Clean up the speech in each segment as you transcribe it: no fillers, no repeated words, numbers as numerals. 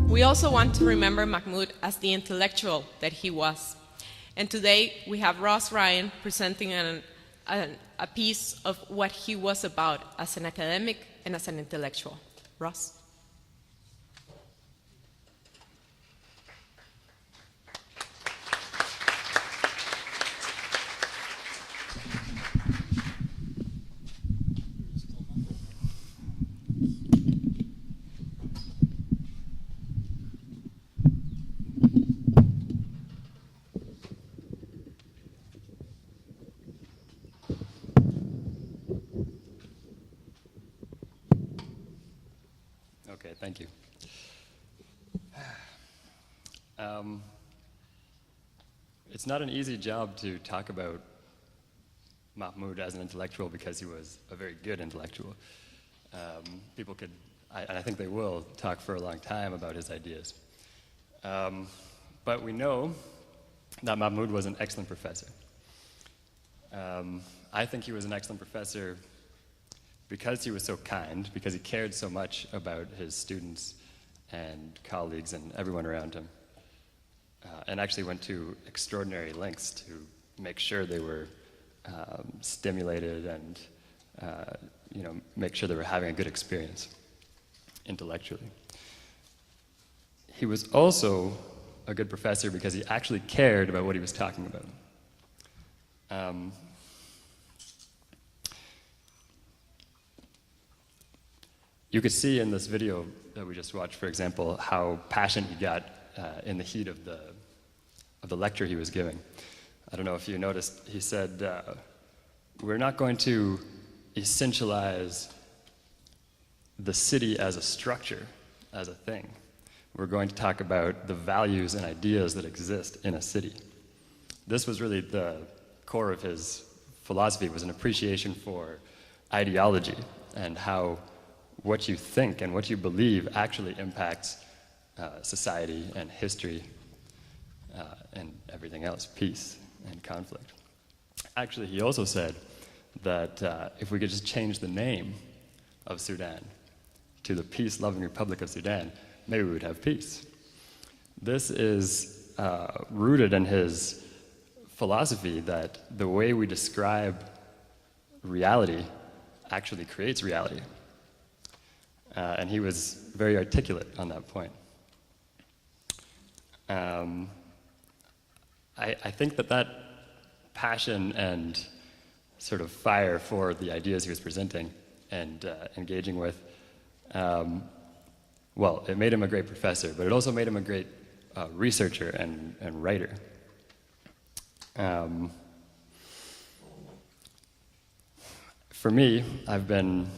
We also want to remember Mahmoud as the intellectual that he was. And today we have Ross Ryan presenting a piece of what he was about as an academic and as an intellectual. Ross? Okay, thank you. It's not an easy job to talk about Mahmoud as an intellectual because he was a very good intellectual. People could, and I think they will, talk for a long time about his ideas. But we know that Mahmoud was an excellent professor. I think he was an excellent professor because he was so kind, because he cared so much about his students and colleagues and everyone around him, and actually went to extraordinary lengths to make sure they were stimulated and make sure they were having a good experience intellectually. He was also a good professor because he actually cared about what he was talking about. You could see in this video that we just watched, for example, how passionate he got in the heat of the lecture he was giving. I don't know if you noticed, he said, we're not going to essentialize the city as a structure, as a thing. We're going to talk about the values and ideas that exist in a city. This was really the core of his philosophy, was an appreciation for ideology and how what you think and what you believe actually impacts society and history and everything else, peace and conflict. Actually, he also said that if we could just change the name of Sudan to the peace-loving Republic of Sudan, maybe we would have peace. This is rooted in his philosophy that the way we describe reality actually creates reality. And he was very articulate on that point. I think that passion and sort of fire for the ideas he was presenting and engaging with, well, it made him a great professor, but it also made him a great researcher and writer. For me, I've been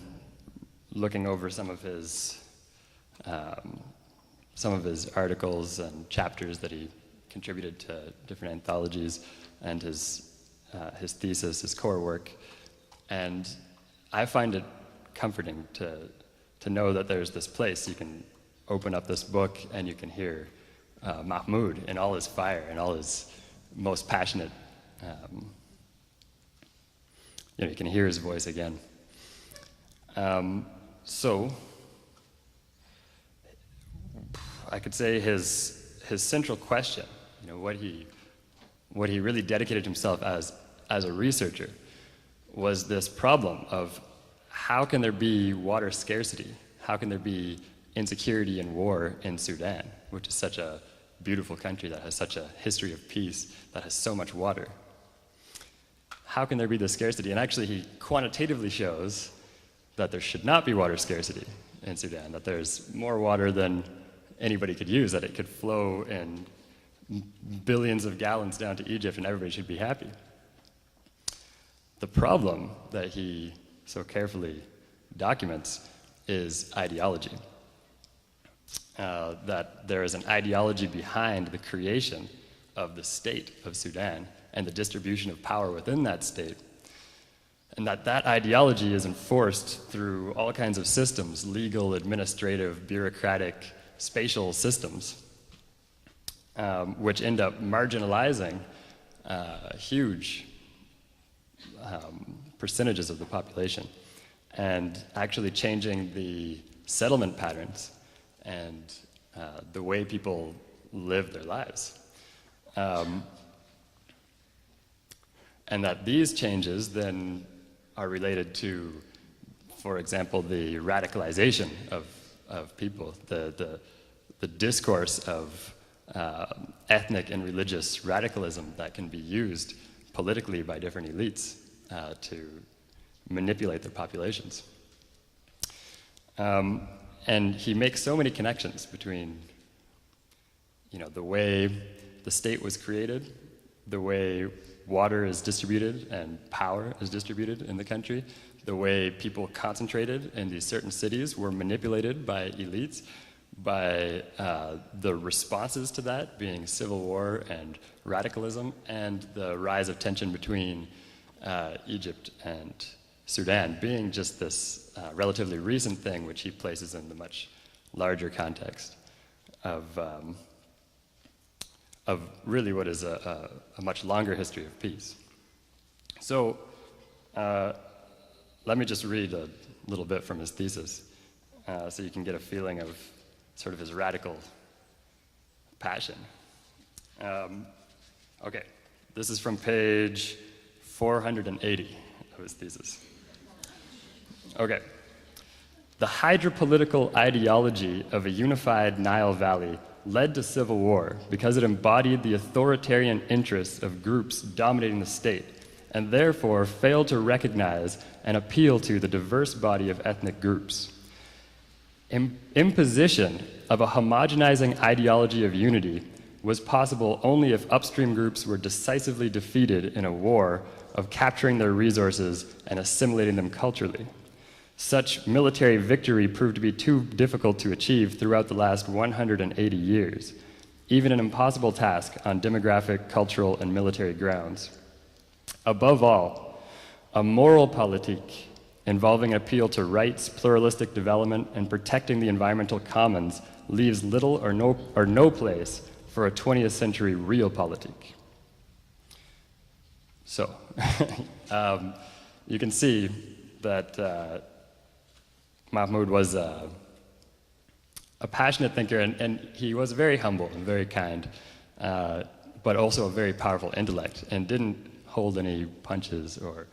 looking over some of his articles and chapters that he contributed to different anthologies, and his thesis, his core work, and I find it comforting to know that there's this place you can open up this book and you can hear Mahmoud in all his fire and all his most passionate. You can hear his voice again. So I could say his central question, what he really dedicated himself as a researcher, was this problem of how can there be water scarcity? How can there be insecurity and war in Sudan, which is such a beautiful country that has such a history of peace, that has so much water? How can there be this scarcity? And actually he quantitatively shows that there should not be water scarcity in Sudan, that there's more water than anybody could use, that it could flow in billions of gallons down to Egypt and everybody should be happy. The problem that he so carefully documents is ideology. That there is an ideology behind the creation of the state of Sudan and the distribution of power within that state, and that ideology is enforced through all kinds of systems, legal, administrative, bureaucratic, spatial systems, which end up marginalizing huge percentages of the population and actually changing the settlement patterns and the way people live their lives. And that these changes then are related to, for example, the radicalization of people, the discourse of ethnic and religious radicalism that can be used politically by different elites to manipulate their populations. And he makes so many connections between, the way the state was created, the way water is distributed and power is distributed in the country, the way people concentrated in these certain cities were manipulated by elites, by the responses to that being civil war and radicalism, and the rise of tension between Egypt and Sudan being just this relatively recent thing, which he places in the much larger context of really what is a much longer history of peace. So let me just read a little bit from his thesis so you can get a feeling of sort of his radical passion. Okay, this is from page 480 of his thesis. Okay. The hydropolitical ideology of a unified Nile Valley led to civil war because it embodied the authoritarian interests of groups dominating the state and therefore failed to recognize and appeal to the diverse body of ethnic groups. Imposition of a homogenizing ideology of unity was possible only if upstream groups were decisively defeated in a war of capturing their resources and assimilating them culturally. Such military victory proved to be too difficult to achieve throughout the last 180 years, even an impossible task on demographic, cultural, and military grounds. Above all, a moral politique involving an appeal to rights, pluralistic development, and protecting the environmental commons leaves little or no place for a 20th century realpolitik. So, you can see that Mahmoud was a passionate thinker, and he was very humble and very kind, but also a very powerful intellect, and didn't hold any punches or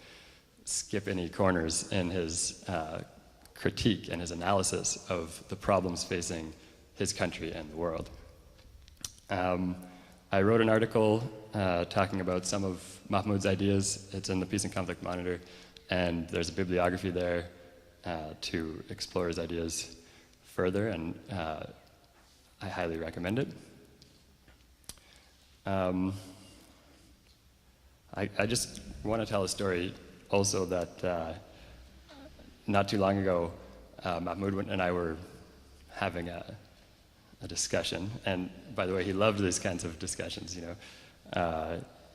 skip any corners in his critique and his analysis of the problems facing his country and the world. I wrote an article talking about some of Mahmoud's ideas. It's in the Peace and Conflict Monitor, and there's a bibliography there to explore his ideas further, and I highly recommend it. I just want to tell a story also that not too long ago, Mahmoud and I were having a discussion, and by the way, he loved these kinds of discussions.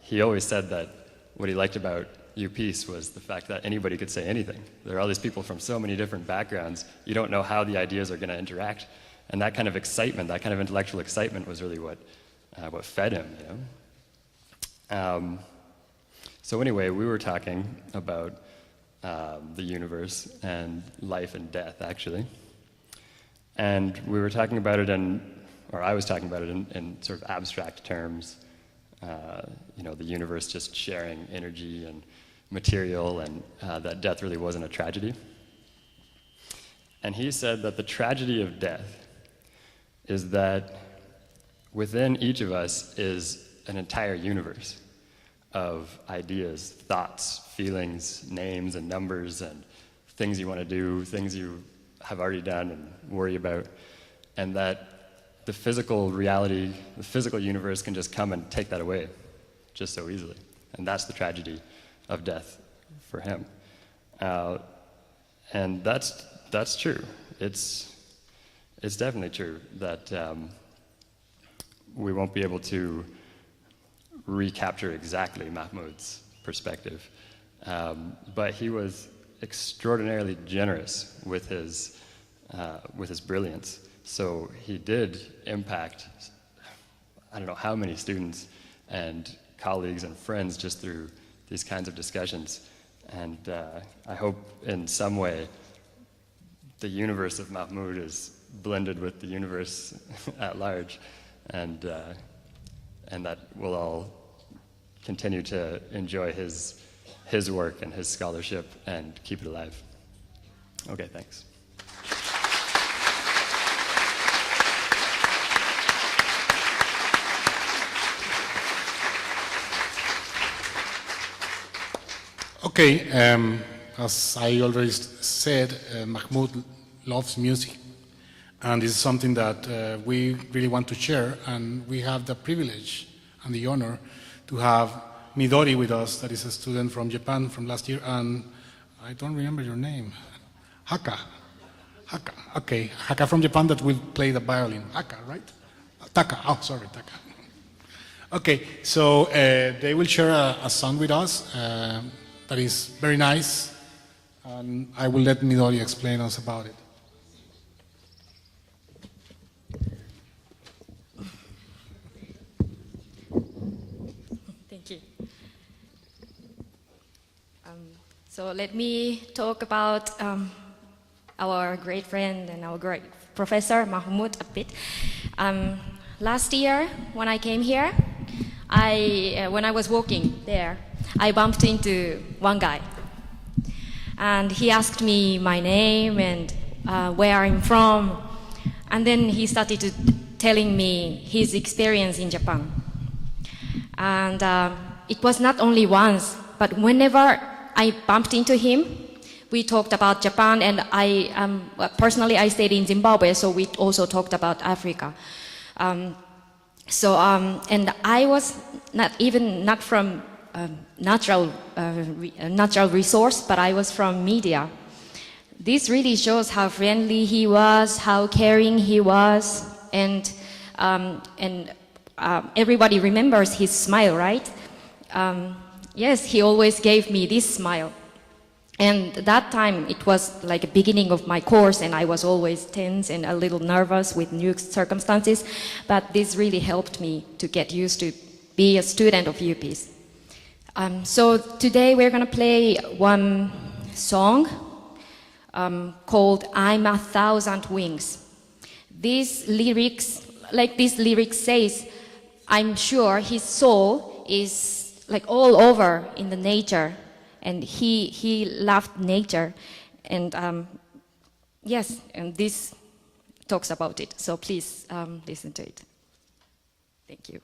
He always said that what he liked about UPeace was the fact that anybody could say anything. There are all these people from so many different backgrounds, you don't know how the ideas are going to interact, and that kind of excitement, that kind of intellectual excitement was really what fed him. So anyway, we were talking about the universe and life and death, actually. And we were talking about it I was talking about it in sort of abstract terms, the universe just sharing energy and material, and that death really wasn't a tragedy. And he said that the tragedy of death is that within each of us is an entire universe of ideas, thoughts, feelings, names, and numbers, and things you want to do, things you have already done and worry about, and that the physical reality, the physical universe can just come and take that away just so easily. And that's the tragedy of death for him. And that's true. It's definitely true that we won't be able to recapture exactly Mahmoud's perspective. But he was extraordinarily generous with his brilliance. So he did impact, I don't know how many students and colleagues and friends just through these kinds of discussions. And I hope in some way the universe of Mahmoud is blended with the universe at large, and that we'll all continue to enjoy his work and his scholarship and keep it alive. Okay, thanks. Okay, as I already said, Mahmoud loves music, and this is something that we really want to share, and we have the privilege and the honor to have Midori with us, that is a student from Japan from last year, and I don't remember your name. Haka. Haka, okay. Haka from Japan that will play the violin. Haka, right? Taka, oh, sorry, Taka. Okay, so they will share a song with us that is very nice, and I will let Midori explain us about it. Thank you. So let me talk about our great friend and our great professor, Mahmoud, a bit. Last year, when I came here, when I was walking there, I bumped into one guy. And he asked me my name and where I'm from. And then he started telling me his experience in Japan. And it was not only once, but whenever I bumped into him, we talked about Japan, and personally I stayed in Zimbabwe, so we also talked about Africa. And I was not from natural resource, but I was from media. This really shows how friendly he was, how caring he was, and everybody remembers his smile, right? Yes, he always gave me this smile. And that time, it was like a beginning of my course, and I was always tense and a little nervous with new circumstances, but this really helped me to get used to be a student of UPs. So today we're going to play one song called I'm a Thousand Wings. These lyrics, like this lyric says, I'm sure his soul is like all over in the nature, and he loved nature, and yes, and this talks about it. So please listen to it. Thank you.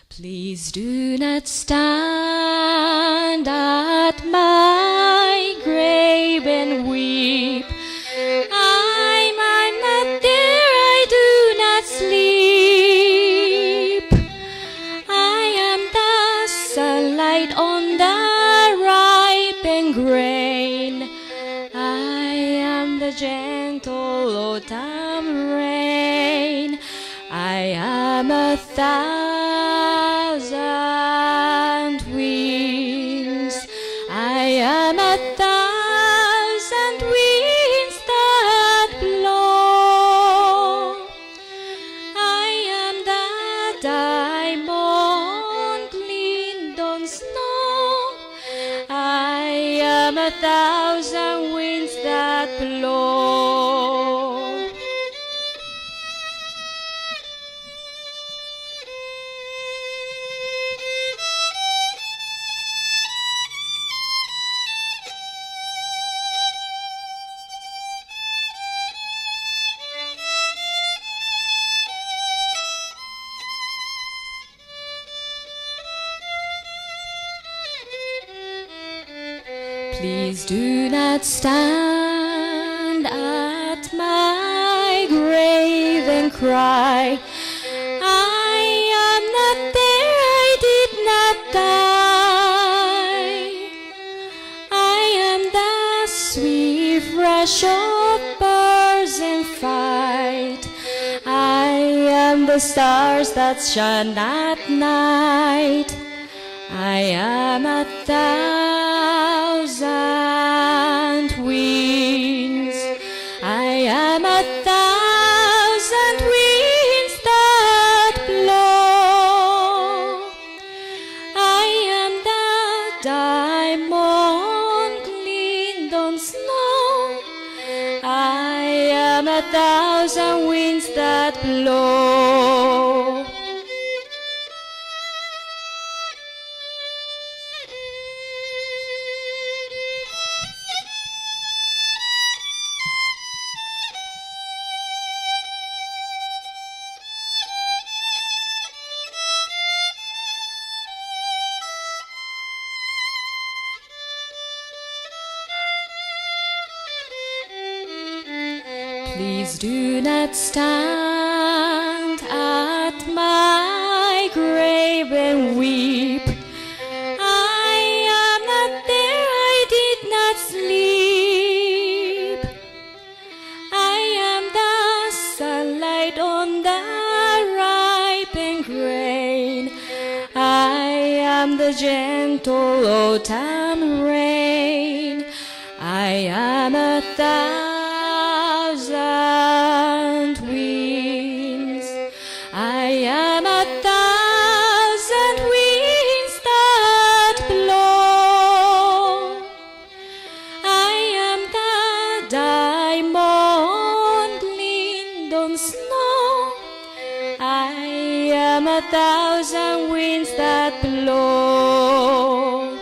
Please do not stand at my grave and weep. I'm not there, I do not sleep. I am the sunlight on the ripened grain. I am the gentle autumn rain. I am a thousand winds. I am a thousand winds that blow. I am the diamond gleamed on snow. I am a thousand winds that blow. Please do not stand at my grave and cry. I am not there, I did not die. I am the swift rush of birds and fight. I am the stars that shine at night. I am 1,000 winds. I am 1,000 winds that blow. I am the diamond gleamed on snow. I am 1,000 winds that blow. Please do not stand at my grave and weep. I am not there, I did not sleep. I am the sunlight on the ripened grain. I am the gentle autumn rain. I am 1,000 winds. I am 1,000 winds that blow. I am the diamond gleamed on snow. I am 1,000 winds that blow.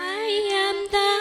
I am the